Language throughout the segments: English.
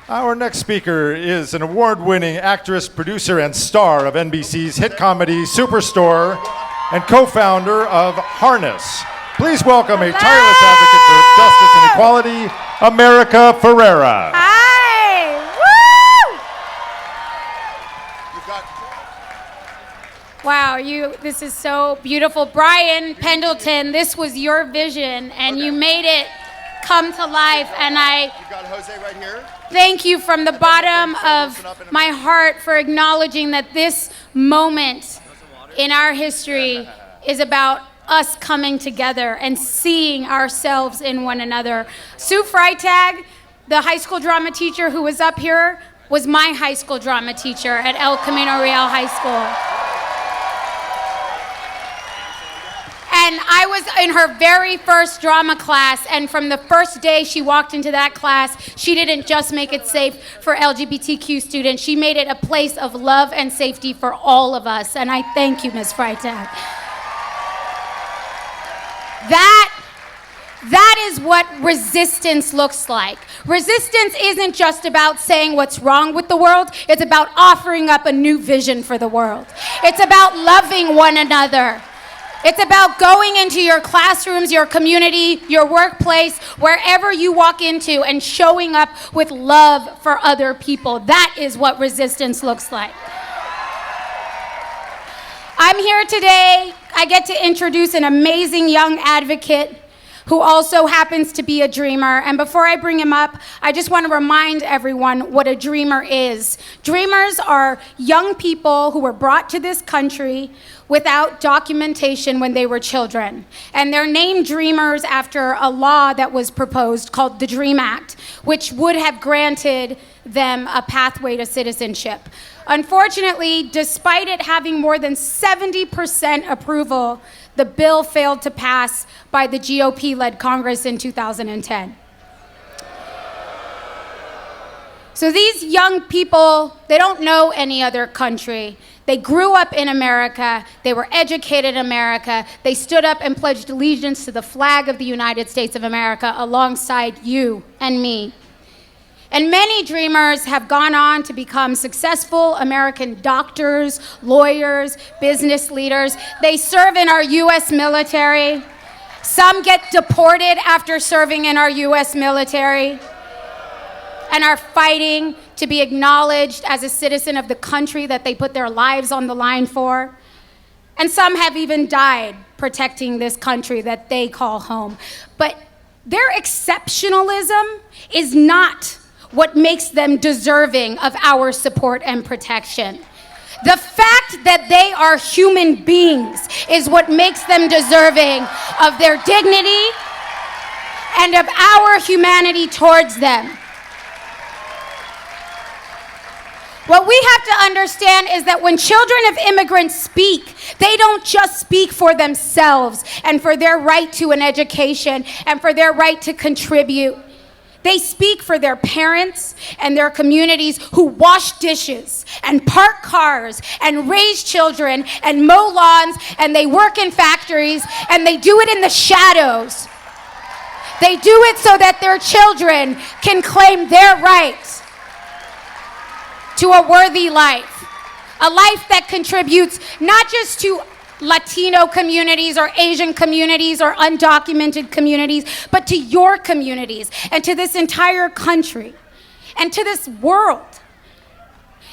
Our next speaker is an award-winning actress, producer, and star of NBC's hit comedy Superstore and co-founder of Harness. Please welcome a tireless advocate for justice and equality, America Ferrera. Hi! Woo! Wow, this is so beautiful. Brian Pendleton, this was your vision, and you made it come to life, and You got Jose right here. thank you from the bottom of my heart for acknowledging that this moment in our history is about us coming together and seeing ourselves in one another. Sue Freitag, the high school drama teacher who was up here, was my high school drama teacher at El Camino Real High School. And I was in her very first drama class, and from the first day she walked into that class, she didn't just make it safe for LGBTQ students, she made it a place of love and safety for all of us, and I thank you, Ms. Freitag. That is what resistance looks like. Resistance isn't just about saying what's wrong with the world, it's about offering up a new vision for the world. It's about loving one another. It's about going into your classrooms, your community, your workplace, wherever you walk into, and showing up with love for other people. That is what resistance looks like. I'm here today. I get to introduce an amazing young advocate who also happens to be a dreamer. And before I bring him up, I just want to remind everyone what a dreamer is. Dreamers are young people who were brought to this country without documentation when they were children. And they're named dreamers after a law that was proposed called the DREAM Act, which would have granted them a pathway to citizenship. Unfortunately, despite it having more than 70% approval, the bill failed to pass by the GOP-led Congress in 2010. So these young people, they don't know any other country. They grew up in America. They were educated in America. They stood up and pledged allegiance to the flag of the United States of America alongside you and me. And many dreamers have gone on to become successful American doctors, lawyers, business leaders. They serve in our U.S. military. Some get deported after serving in our U.S. military and are fighting to be acknowledged as a citizen of the country that they put their lives on the line for. And some have even died protecting this country that they call home. But their exceptionalism is not what makes them deserving of our support and protection. The fact that they are human beings is what makes them deserving of their dignity and of our humanity towards them. What we have to understand is that when children of immigrants speak, they don't just speak for themselves and for their right to an education and for their right to contribute. They speak for their parents and their communities who wash dishes and park cars and raise children and mow lawns, and they work in factories, and they do it in the shadows. They do it so that their children can claim their rights to a worthy life, a life that contributes not just to Latino communities or Asian communities or undocumented communities, but to your communities and to this entire country and to this world.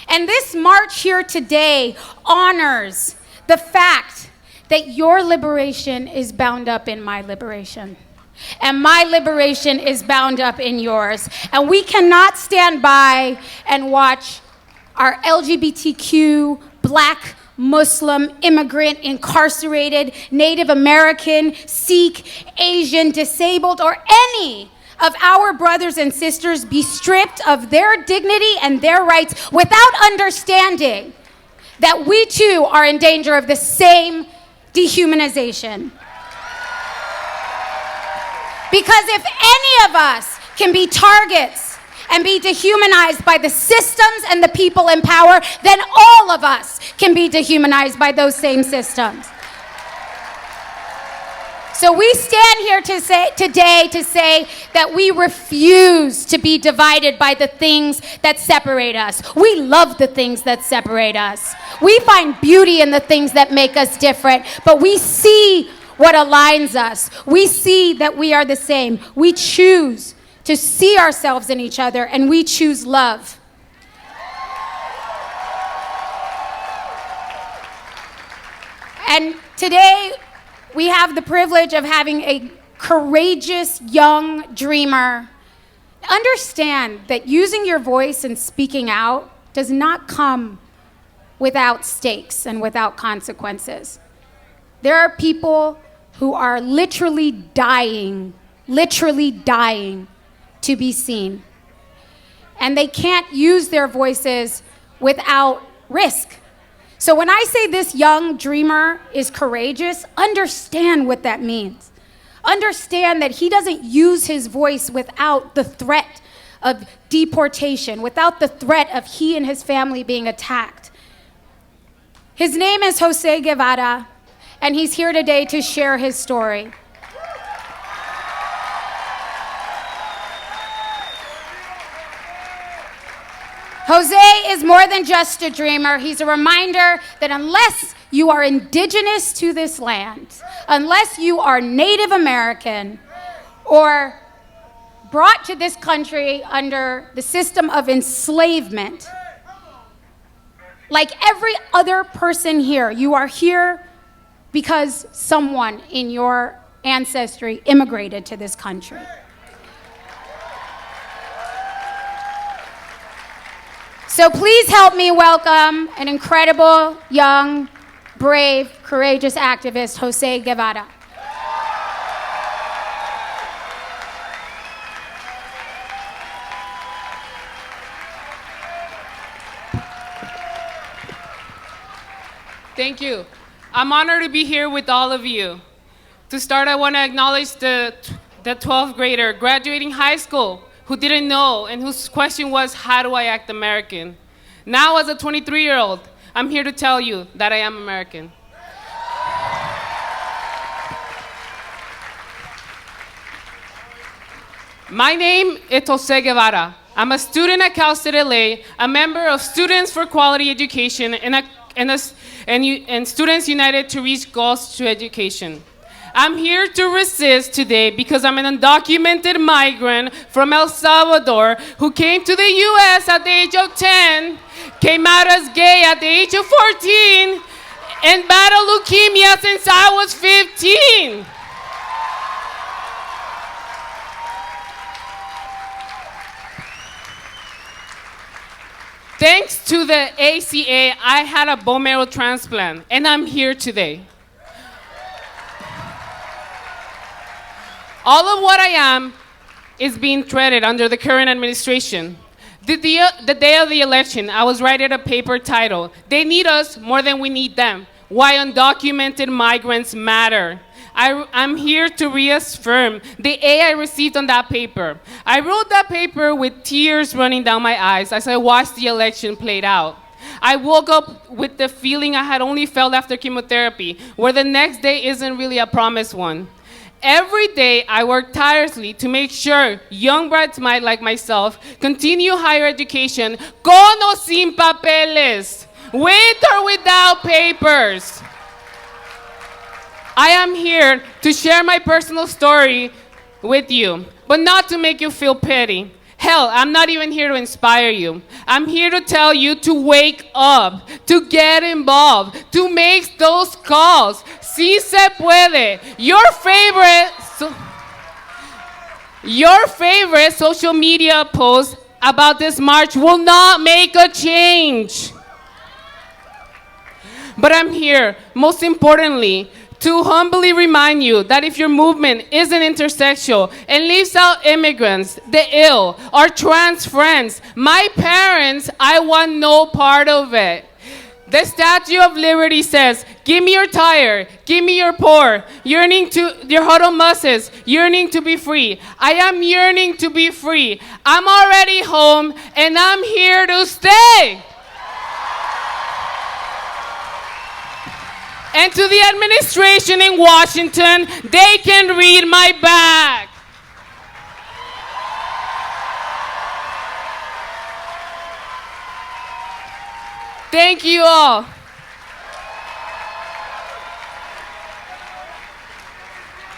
And this march here today honors the fact that your liberation is bound up in my liberation. And my liberation is bound up in yours. And we cannot stand by and watch our LGBTQ, Black, Muslim, immigrant, incarcerated, Native American, Sikh, Asian, disabled, or any of our brothers and sisters be stripped of their dignity and their rights without understanding that we too are in danger of the same dehumanization. Because if any of us can be targets and be dehumanized by the systems and the people in power, then all of us can be dehumanized by those same systems. So we stand here today to say that we refuse to be divided by the things that separate us. We love the things that separate us. We find beauty in the things that make us different, but we see what aligns us. We see that we are the same. We choose to see ourselves in each other, and we choose love. And today, we have the privilege of having a courageous young dreamer. Understand that using your voice and speaking out does not come without stakes and without consequences. There are people who are literally dying to be seen. And they can't use their voices without risk. So when I say this young dreamer is courageous, understand what that means. Understand that he doesn't use his voice without the threat of deportation, without the threat of he and his family being attacked. His name is Jose Guevara, and he's here today to share his story. Jose is more than just a dreamer. He's a reminder that unless you are indigenous to this land, unless you are Native American or brought to this country under the system of enslavement, like every other person here, you are here because someone in your ancestry immigrated to this country. So please help me welcome an incredible, young, brave, courageous activist, Jose Guevara. Thank you. I'm honored to be here with all of you. To start, I want to acknowledge the 12th grader graduating high school who didn't know and whose question was, how do I act American? Now, as a 23-year-old, I'm here to tell you that I am American. My name is Jose Guevara. I'm a student at Cal State LA, a member of Students for Quality Education, and Students United to Reach Goals to Education. I'm here to resist today because I'm an undocumented migrant from El Salvador who came to the US at the age of 10, came out as gay at the age of 14, and battled leukemia since I was 15. Thanks to the ACA, I had a bone marrow transplant, and I'm here today. All of what I am is being threaded under the current administration. The day of the election, I was writing a paper titled, "They Need Us More Than We Need Them, Why Undocumented Migrants Matter." I'm here to reaffirm the A I received on that paper. I wrote that paper with tears running down my eyes as I watched the election played out. I woke up with the feeling I had only felt after chemotherapy, where the next day isn't really a promised one. Every day, I work tirelessly to make sure young bridesmaids like myself continue higher education con o sin papeles, with or without papers. I am here to share my personal story with you, but not to make you feel pity. Hell, I'm not even here to inspire you. I'm here to tell you to wake up, to get involved, to make those calls. Sí se puede. Your favorite social media post about this march will not make a change. But I'm here, most importantly, to humbly remind you that if your movement isn't intersexual and leaves out immigrants, the ill, our trans friends, my parents, I want no part of it. The Statue of Liberty says, give me your tired, give me your poor, yearning to your huddled masses, yearning to be free. I am yearning to be free. I'm already home and I'm here to stay. And to the administration in Washington, they can read my back. Thank you all.